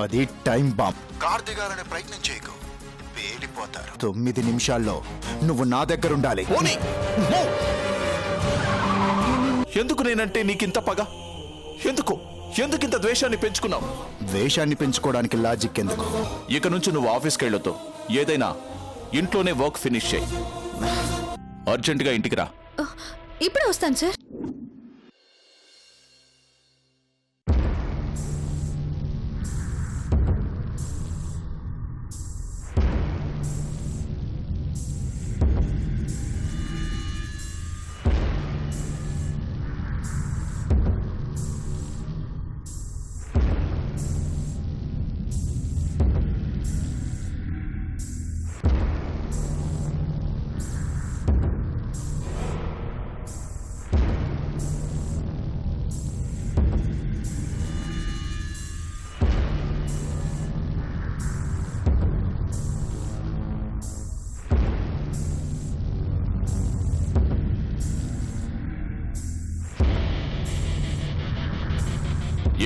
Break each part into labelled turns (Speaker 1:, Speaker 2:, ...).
Speaker 1: అది time bomb. Car దిగాలనే ప్రయత్నం చేయకు, పేలిపోతారు. 9 నిమిషాల్లో నువ్వు నా దగ్గర ఉండాలి.
Speaker 2: ఎందుకు నేనంటే నీకింత పగ? ఎందుకింత ద్వేషాన్ని పెంచుకున్నావు?
Speaker 1: ద్వేషాన్ని పెంచుకోవడానికి లాజిక్ ఎందుకు?
Speaker 2: ఇక నుంచి నువ్వు ఆఫీస్కి వెళ్ళొద్దు. ఏదైనా ఇంట్లోనే వర్క్ ఫినిష్ చేయి. అర్జెంటుగా ఇంటికి రా.
Speaker 3: ఇప్పుడే వస్తాను సార్.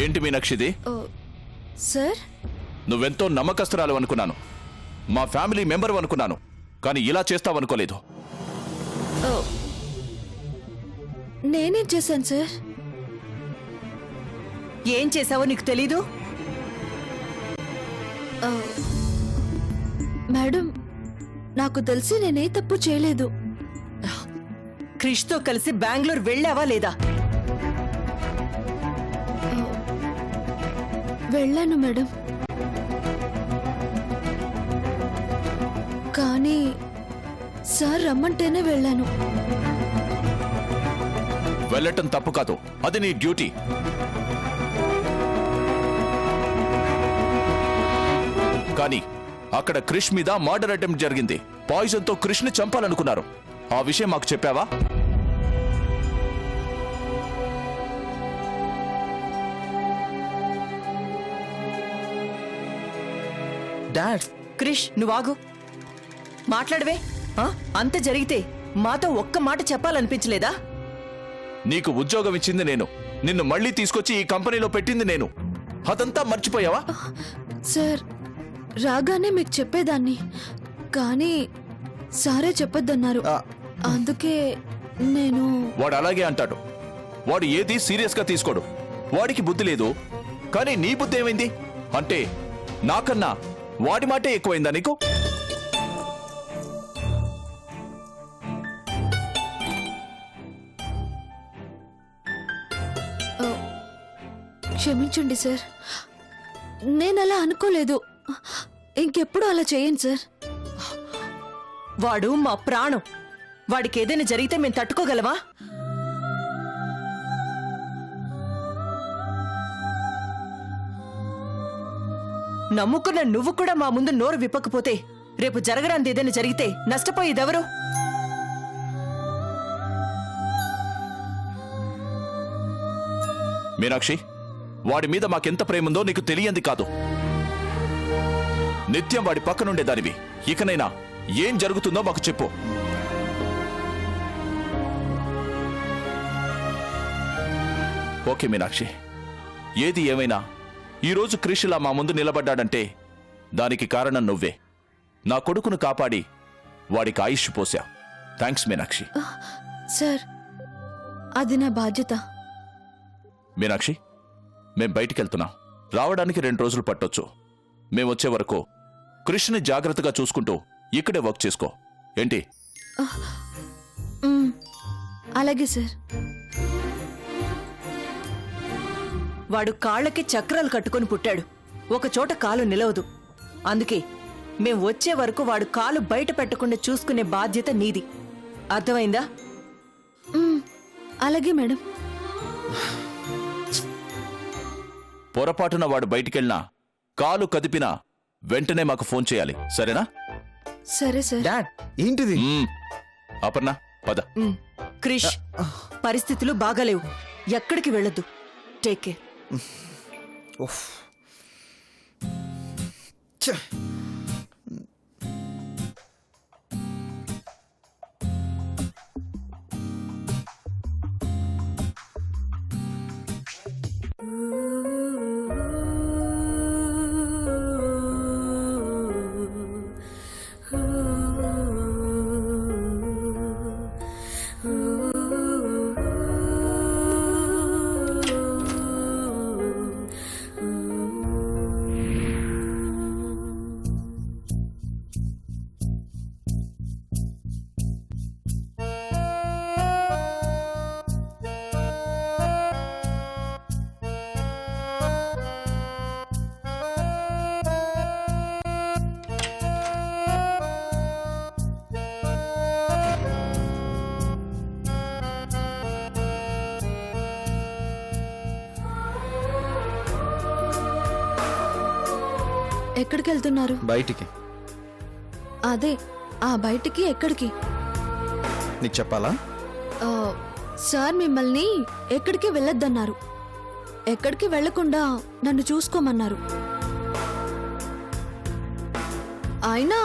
Speaker 2: ఏంటి మీనాక్షిది?
Speaker 3: సార్,
Speaker 2: నువ్వెంతో నమ్మకస్తురాలు అనుకున్నాను, మా ఫ్యామిలీ మెంబర్ అనుకున్నాను, కానీ ఇలా చేస్తావనుకోలేదు.
Speaker 3: నేనేం చేశాను సార్?
Speaker 4: ఏం చేశావో నీకు తెలీదు?
Speaker 3: మేడం, నాకు తెలిసి నేనే తప్పు చేయలేదు.
Speaker 4: క్రిష్తో కలిసి బెంగళూరు వెళ్ళావా లేదా?
Speaker 3: వెళ్ళాను మేడం, కానీ సార్ రమ్మంటేనే వెళ్ళాను.
Speaker 2: వెళ్ళటం తప్పు కాదు, అది నీ డ్యూటీ. కానీ అక్కడ క్రిష్ మీద మర్డర్ అటెంప్ట్ జరిగింది. పాయిజన్ తో క్రిష్ ని చంపాలనుకున్నారు. ఆ విషయం మాకు చెప్పావా?
Speaker 4: డాడ్, క్రిష్ నువ్వాగు, మాట్లాడవే. అంత జరిగితే మాతో ఒక్క మాట చెప్పాలనిపించలేదా?
Speaker 2: నీకు ఉద్యోగం ఇచ్చింది నేను, నిన్ను మళ్ళీ తీసుకొచ్చి ఈ కంపెనీలో పెట్టింది నేను. అదంతా మర్చిపోయావా?
Speaker 3: సార్, రాగానే మీకు చెప్పేదాన్ని, కానీ సారే చెప్పొద్దన్నారు. అందుకే నేను...
Speaker 2: వాడు అలాగే అంటాడు. వాడు ఏది సీరియస్ గా తీసుకోడు. వాడికి బుద్ధి లేదు, కానీ నీ బుద్ధి ఏమైంది? అంటే నాకన్నా వాడి మాటే ఎక్కువైందా నీకు?
Speaker 3: క్షమించండి సార్, నేను అలా అనుకోలేదు. ఇంకెప్పుడు అలా చేయను సార్.
Speaker 4: వాడు మా ప్రాణం. వాడికి ఏదైనా జరిగితే మేము తట్టుకోగలవా? నమ్ముకున్న నువ్వు కూడా మా ముందు నోరు విప్పకపోతే రేపు జరగరాంది ఏదైనా జరిగితే నష్టపోయేదెవరు?
Speaker 2: మీనాక్షి, వాడి మీద మాకెంత ప్రేముందో నీకు తెలియంది కాదు. నిత్యం వాడి పక్కనుండేదానివి. ఇకనైనా ఏం జరుగుతుందో మాకు చెప్పు. ఓకే మీనాక్షి, ఏది ఏమైనా ఈరోజు క్రిష్ ఇలా మా ముందు నిలబడ్డాడంటే దానికి కారణం నువ్వే. నా కొడుకును కాపాడి వాడికి ఆయుష్ పోసా. థ్యాంక్స్ మీనాక్షి.
Speaker 3: సార్, అది నా బాధ్యత.
Speaker 2: మీనాక్షి, మేం బయటికెళ్తున్నాం. రావడానికి 2 రోజులు పట్టొచ్చు. మేమొచ్చే వరకు క్రిష్ని జాగ్రత్తగా చూసుకుంటూ ఇక్కడే వర్క్ చేసుకో. ఏంటి?
Speaker 3: అలాగే సార్.
Speaker 4: వాడు కాళ్ళకి చక్రాలు కట్టుకొని పుట్టాడు. ఒక చోట కాలు నిలవదు. అందుకే మేం వచ్చే వరకు వాడు కాలు బయట పెట్టకుండా చూసుకునే బాధ్యత నీది. అర్థమైందా?
Speaker 3: అలాగే మేడం.
Speaker 2: పొరపాటున వాడు బయటికెళ్ళినా, కాలు కదిపినా వెంటనే మాకు ఫోన్ చేయాలి, సరేనా?
Speaker 3: సరే సార్.
Speaker 1: డాడ్, ఏంటిది?
Speaker 2: అపర్ణ, పద.
Speaker 4: క్రిష్, పరిస్థితులు బాగాలేవు. ఎక్కడికి వెళ్ళొద్దు. Take care.
Speaker 3: ఎక్కడికి వెళ్తున్నారు?
Speaker 1: బయటికి.
Speaker 3: అదే ఆ బయటికి ఎక్కడికి?
Speaker 1: నీకు చెప్పాలా?
Speaker 3: ఆ, సార్ మిమ్మల్ని ఎక్కడికి వెళ్ళొద్దన్నారు. ఎక్కడికి వెళ్లకుండా నన్ను చూసుకోమన్నారు. అయినా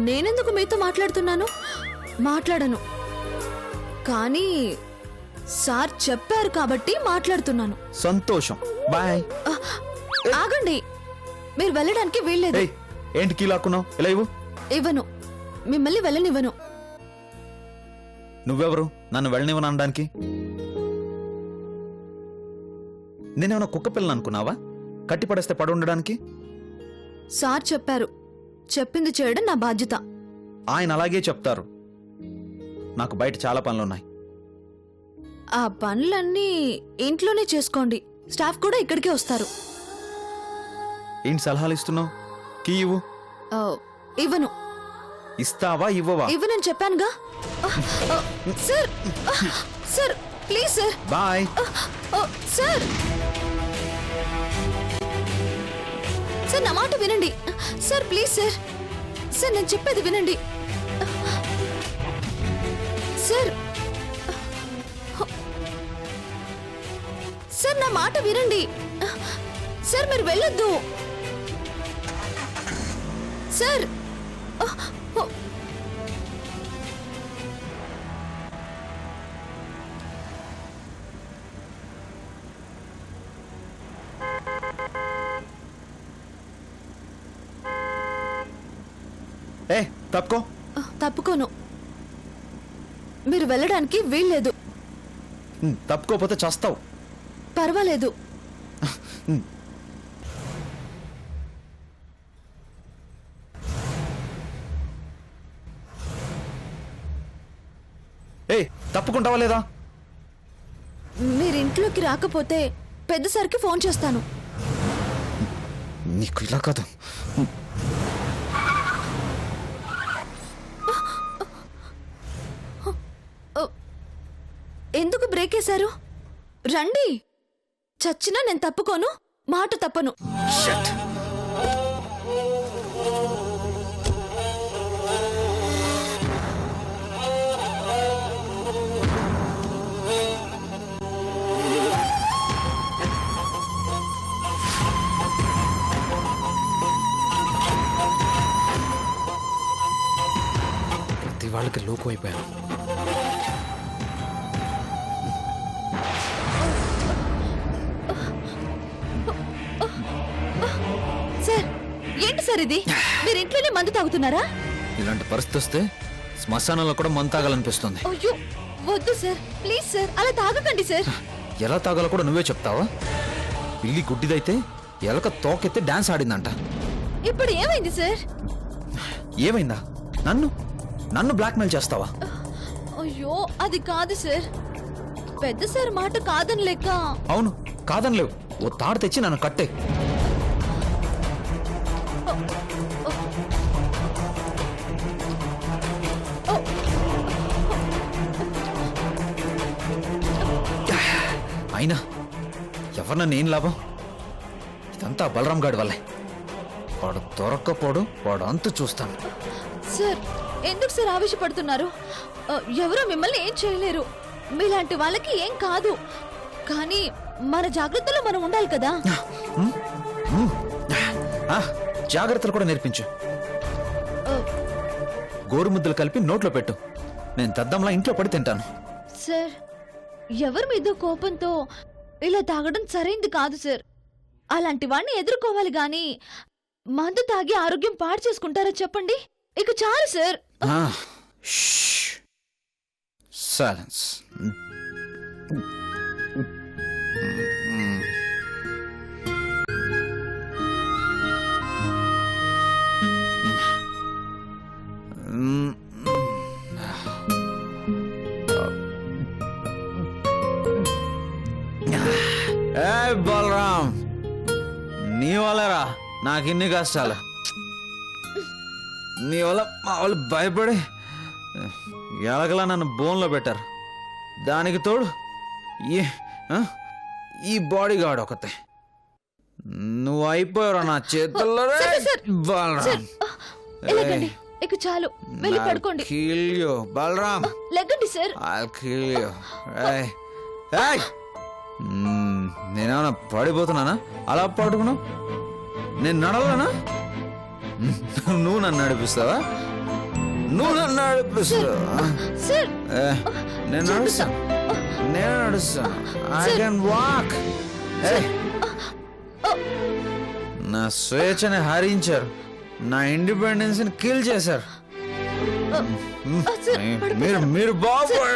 Speaker 3: నేనెందుకు మీతో మాట్లాడుతున్నాను? మాట్లాడను. కానీ సార్ చెప్పారు కాబట్టి మాట్లాడుతున్నాను.
Speaker 1: సంతోషం. బాయ్.
Speaker 3: ఆ, ఆగండి, మీరు వెళ్ళడానికి వీల్లేదు.
Speaker 1: ఏయ్, ఏంటి కీ లాక్కున్నావు? ఇలా ఇవ్వు.
Speaker 3: ఇవ్వను, మిమ్మల్ని వెళ్ళనివ్వను.
Speaker 1: నువ్వెవరు నన్ను వెళ్ళనివ్వను అనడానికి? నేనేమన్నా కుక్క పిల్లని అనుకున్నావా? కట్టి పడేస్తే పడి ఉండడానికి?
Speaker 3: సార్ చెప్పారు, చెప్పింది చేయడం నా బాధ్యత.
Speaker 1: ఆయన అలాగే చెప్తారు. నాకు బయట చాలా పనులున్నాయి.
Speaker 3: ఆ పనులన్నీ ఇంట్లోనే చేసుకోండి. స్టాఫ్ కూడా ఇక్కడికే వస్తారు.
Speaker 1: ఏంటి సలహాలు ఇస్తున్నావు? కీ ఇవ్వు.
Speaker 3: ఆ, ఇవ్వను.
Speaker 1: ఇస్తావా ఇవ్వవా?
Speaker 3: ఇవ్వనని చెప్పానుగా. ఆ, ఆ, సార్, ఆ, సార్ ప్లీజ్ సార్.
Speaker 1: బాయ్.
Speaker 3: ఆ, ఆ, సార్ సార్ నా మాట వినండి. Sir please sir. సార్ నేను చెప్పేది వినండి. సార్, సార్ నా మాట వినండి. సార్ మీరు వెళ్ళొద్దు. సార్,
Speaker 1: ఏ తప్పుకో.
Speaker 3: తప్పుకోను. మీరు వెళ్ళడానికి వీల్లేదు.
Speaker 1: తప్పుకోపోతే చస్తావు.
Speaker 3: పర్వాలేదు.
Speaker 1: ఏ తప్పుకుంటావా లేదా?
Speaker 3: మీరు ఇంట్లోకి రాకపోతే పెద్దసారికి ఫోన్ చేస్తాను.
Speaker 1: నీకు ఇలా కాదు.
Speaker 3: ఎందుకు బ్రేక్ వేశారు? రండి. చచ్చినా నేను తప్పుకోను, మాట తప్పను.
Speaker 1: ప్రతి వాళ్ళకి లోకు అయిపోయాను.
Speaker 3: సార్, ఏంటి సార్ ఇది? మీరు ఇంట్లోనే మందు తాగుతున్నారా?
Speaker 5: ఇలాంటి పరిస్థితి వస్తే శ్మశానంలో కూడా మందు తాగాలనిపిస్తుంది.
Speaker 3: అయ్యో వద్దు సార్, ప్లీజ్ సార్, అలా తాగకండి సార్.
Speaker 5: ఎలా తాగాలో కూడా నువ్వే చెప్తావా? పిల్లి గుడ్డిదైతే ఎలక తోకెత్తి డాన్స్ ఆడిందంట.
Speaker 3: ఇప్పుడు ఏమైంది సార్?
Speaker 5: ఏమైందా? నన్ను బ్లాక్మెయిల్ చేస్తావా?
Speaker 3: అయ్యో అది కాదు సార్. పెద్ద సార్ మాట కాదని లెక్క.
Speaker 5: అవును, కాదనిలేవు. ఓ తాడు తెచ్చి నన్ను కట్టే. అయినా ఎవరన్నా నేను లాభం? ఇదంతా బలరాం గాడి వల్లే. వాడు దొరక్కపోడు, వాడు అంతు చూస్తాను.
Speaker 3: సార్, ఎందుకు సార్ ఆవేశపడుతున్నారు? ఎవరో మిమ్మల్ని ఏం చేయలేరు. మీలాంటి వాళ్ళకి ఏం కాదు. కానీ మన జాగ్రత్తలో మనం ఉండాలి కదా.
Speaker 5: జాగ్రత్తలు కూడా నేర్పించు. గోరుముద్దలు కలిపి నోట్లో పెట్టు. నేను దద్దంలా ఇంట్లో పడి తింటాను.
Speaker 3: సార్, ఎవరి మీద కోపంతో ఇలా తాగడం సరైంది కాదు సార్. అలాంటి వాడిని ఎదుర్కోవాలి గాని మందు తాగి ఆరోగ్యం పాడు చేసుకుంటారా చెప్పండి? ఇక చాలు సార్.
Speaker 5: సైలెన్స్. బలరాం, నీ వల్లరా నాకిన్ని కష్టాలు. నీ వల్ల మా వాళ్ళు భయపడి ఎలకలా నన్ను బోన్లో పెట్టారు. దానికి తోడు ఈ బాడీ గార్డ్ ఒకతే. నువ్వు అయిపోయావు నా చేతుల్లో రే.
Speaker 3: సార్, సార్,
Speaker 5: బలరాం
Speaker 3: సార్, ఎలాగండి ఇక చాలు వెళ్ళి పడుకోండి.
Speaker 5: kill you, Balaram.
Speaker 3: లెగ్గండి sir.
Speaker 5: I'll kill you. Hey. Hey. నేనేమన్నా పడిపోతున్నానా అలా పడుకున్నావు? నేను నడవలేనా? నువ్వు నన్ను నడిపిస్తావా? నువ్వు నన్ను నడిపిస్తావా?
Speaker 3: సార్
Speaker 5: నేను నడుస్తాను, నేను నడుస్తాను. I can walk. నా స్వేచ్ఛని హరించారు, నా ఇండిపెండెన్స్ ని కిల్ చేశారు.
Speaker 3: సార్,
Speaker 5: మీరు మీరు బాగుపడ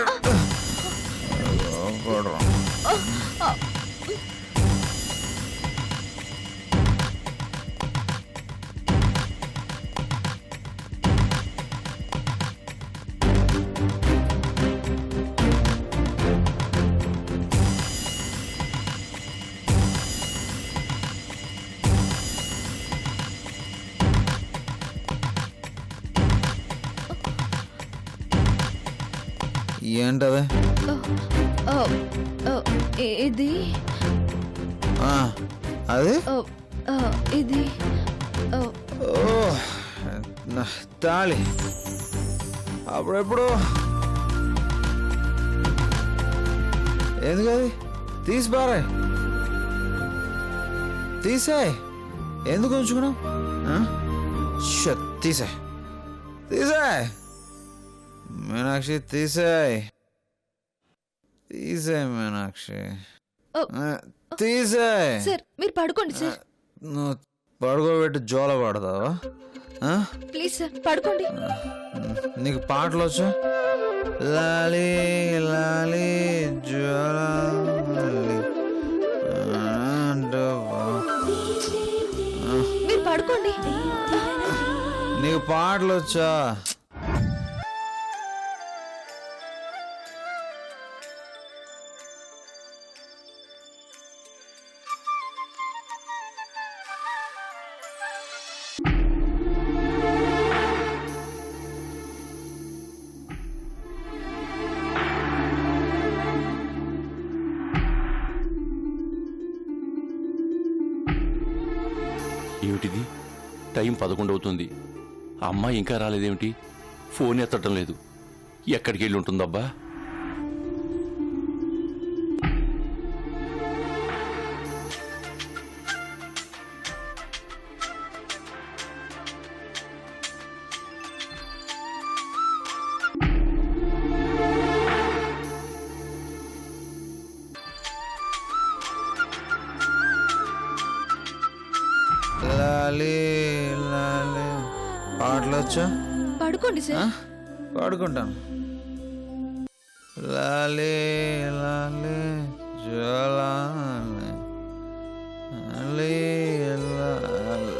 Speaker 5: ఏంటది?
Speaker 3: ఇది
Speaker 5: అది
Speaker 3: ఇది
Speaker 5: నా తాళి. అప్పుడెప్పుడు ఎందుకది? తీసి పారే, తీసాయి. ఎందుకు ఉంచుకున్నావు? తీసాయి, తీసాయి. మీనాక్షి తీసాయి, తీసాయి మీనాక్షి, తీసాయి.
Speaker 3: సార్ మీరు పడుకోండి సార్.
Speaker 5: నువ్వు పడుకోబెట్టి జోల పడతావా?
Speaker 3: ప్లీజ్ సార్ పడుకోండి.
Speaker 5: నీకు పాటలు వచ్చా? లాలి లాలి జోలాలి
Speaker 3: మీరు పడుకోండి.
Speaker 5: నీకు పాటలు వచ్చా?
Speaker 6: ఏమిటిది? టైం 11 అవుతుంది. ఆ అమ్మాయి ఇంకా రాలేదేమిటి? ఫోన్ ఎత్తడం లేదు. ఎక్కడికి వెళ్ళి ఉంటుందబ్బా?
Speaker 5: లాలి లాలి పాటలు వచ్చా?
Speaker 3: పడుకోండి సార్.
Speaker 5: పాడుకుంటాను. లాలి లాలి జోలాలి లాలి లాలి.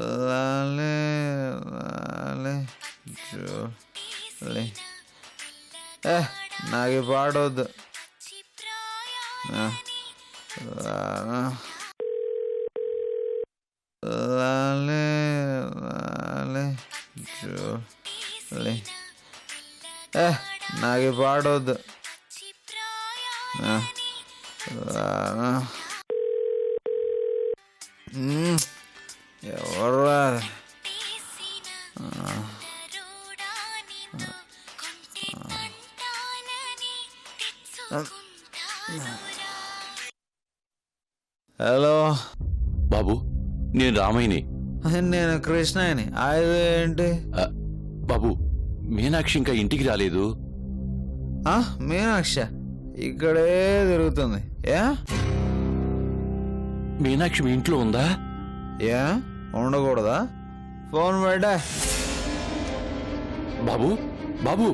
Speaker 5: లాలి లాలి జోలి. నాకు ఈ పాట వద్దు. లాలి లాలి జోలి. నాకు ఈ పాట వద్దు. ఎవర్రా? హలో
Speaker 6: బాబు, నేను రామయ్యని.
Speaker 5: నేను కృష్ణని. అది ఏంటి?
Speaker 6: బాబు, మీనాక్షి ఇంకా ఇంటికి రాలేదు.
Speaker 5: మీనాక్ష ఇక్కడే తిరుగుతుంది. ఏ
Speaker 6: మీనాక్షి మీ ఇంట్లో ఉందా?
Speaker 5: ఏ ఉండకూడదా? ఫోన్ పెట్టా.
Speaker 6: బాబు బాబు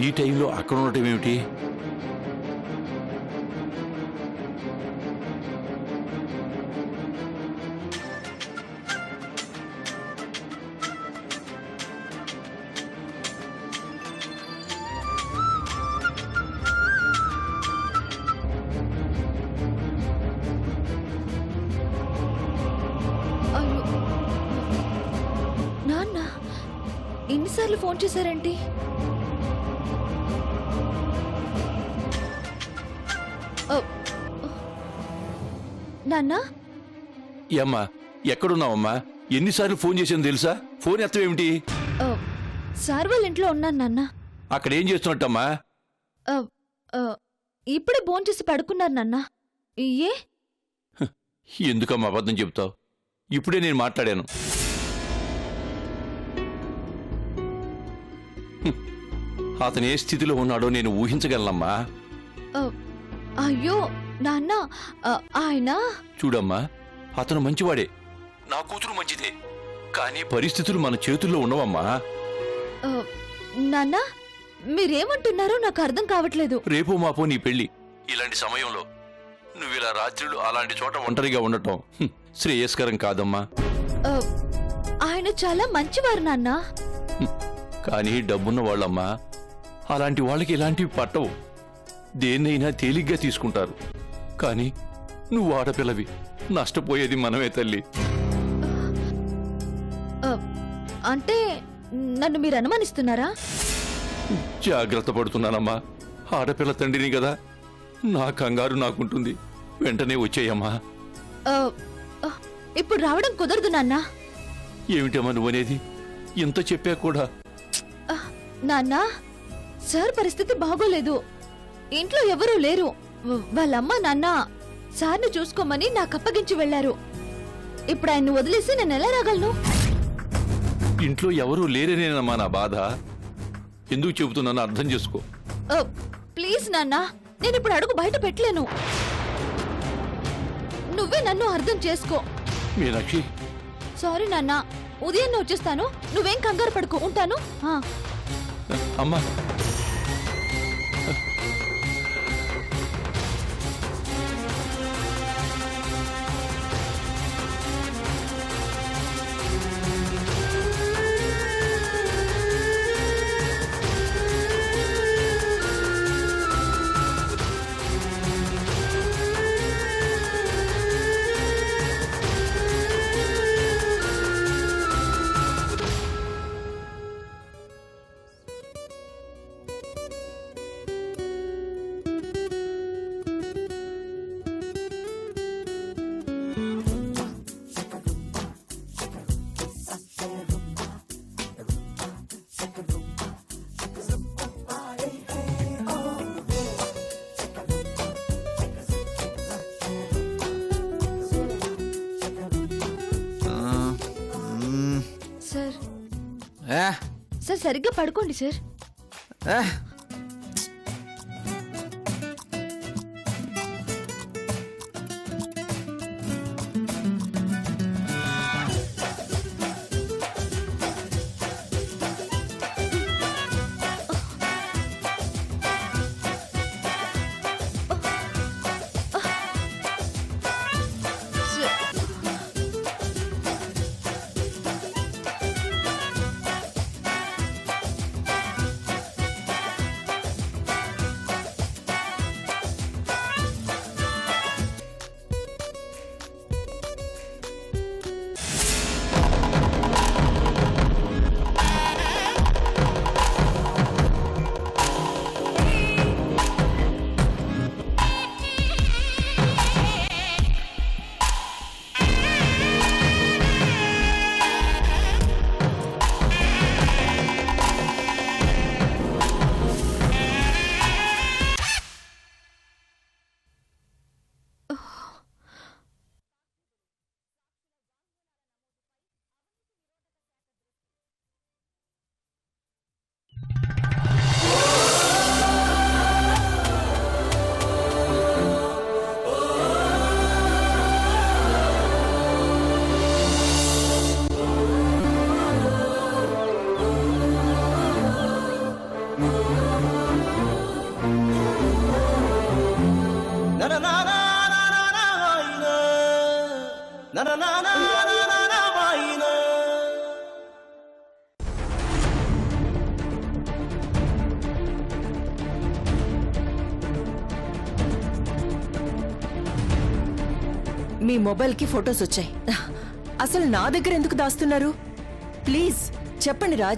Speaker 6: ఈ టైంలో అక్కడ ఉండటం ఏమిటి?
Speaker 3: అయ్యో నాన్న ఎన్నిసార్లు ఫోన్ చేశారేంటి? నాన్న
Speaker 6: ఏమ్మా ఎక్కడున్నావమ్మా? ఎన్నిసార్లు ఫోన్ చేసాను తెలుసా? ఫోన్ ఎత్తవేమిటి?
Speaker 3: సార్ వాళ్ళ ఇంట్లో ఉన్నాను నాన్న.
Speaker 6: అక్కడ ఏం చేస్తున్నట్టమ్మా?
Speaker 3: ఇప్పుడే భోంచేసి పడుకున్నారు నాన్న. ఏ
Speaker 6: ఎందుకమ్మా అబద్ధం చెప్తావు? ఇప్పుడే నేను మాట్లాడాను. అతను ఏ స్థితిలో ఉన్నాడో నేను ఊహించగలనమ్మా.
Speaker 3: అయ్యో నాన్న ఆయన
Speaker 6: చూడమ్మా, అతను మంచివాడే, నా కూతురు మంచిదే, కానీ పరిస్థితులు మన చేతుల్లో ఉండవమ్మా.
Speaker 3: నాన్న మీరేమంటున్నారో నాకు అర్థం కావట్లేదు.
Speaker 6: రేపో మాపో నీ పెళ్లి. ఇలాంటి సమయంలో నువ్విలా రాత్రులు అలాంటి చోట ఒంటరిగా ఉండటం శ్రేయస్కరం కాదమ్మా.
Speaker 3: ఆయన చాలా మంచివారు నాన్న.
Speaker 6: కానీ డబ్బున్న వాళ్ళమ్మా, అలాంటి వాళ్ళకి ఇలాంటివి పట్టవు. దేన్నైనా తేలిగ్గా తీసుకుంటారు. కానీ నువ్వు ఆడపిల్లవి, నష్టపోయేది మనమే తల్లి.
Speaker 3: అంటే నన్ను మీరు అనుమానిస్తున్నారా?
Speaker 6: జాగ్రత్త పడుతున్నానమ్మా. ఆడపిల్ల తండ్రిని కదా, నా కంగారు నాకుంటుంది. వెంటనే వచ్చేయమ్మా.
Speaker 3: ఇప్పుడు రావడం కుదరదు నాన్న.
Speaker 6: ఏమిటమ్మా నువ్వనేది? ఇంత చెప్పా కూడా?
Speaker 3: నాన్న సార్ పరిస్థితి బాగోలేదు. ఇంట్లో ఎవరూ లేరు. వాళ్ళమ్మ నాన్న సార్ని చూసుకోమని నాకు అప్పగించి వెళ్లారు. ఇప్పుడు ఆయన్ని వదిలేసి నేను ఎలా రాగలను?
Speaker 6: ఇంట్లో ఎవరూ లేరనేనమ్మా నా బాధ. ఎందుకు చెబుతున్నానో అర్థం చేసుకో.
Speaker 3: ప్లీజ్ నాన్న, నేను ఇప్పుడు అడుగు బయట పెట్టలేను. నువ్వే నన్ను అర్థం చేసుకో.
Speaker 6: మీనాక్షి,
Speaker 3: సారీ నాన్న, ఉదయాన్నే వచ్చేస్తాను. నువ్వేం కంగారు పడుకో. ఉంటాను.
Speaker 6: అమ్మా
Speaker 3: సార్ సరిగ్గా పడుకోండి సార్.
Speaker 4: మీ మొబైల్కి ఫొటోస్ వచ్చాయి. అసలు నా దగ్గర ఎందుకు దాస్తున్నారు? ప్లీజ్ చెప్పండి రాజ్.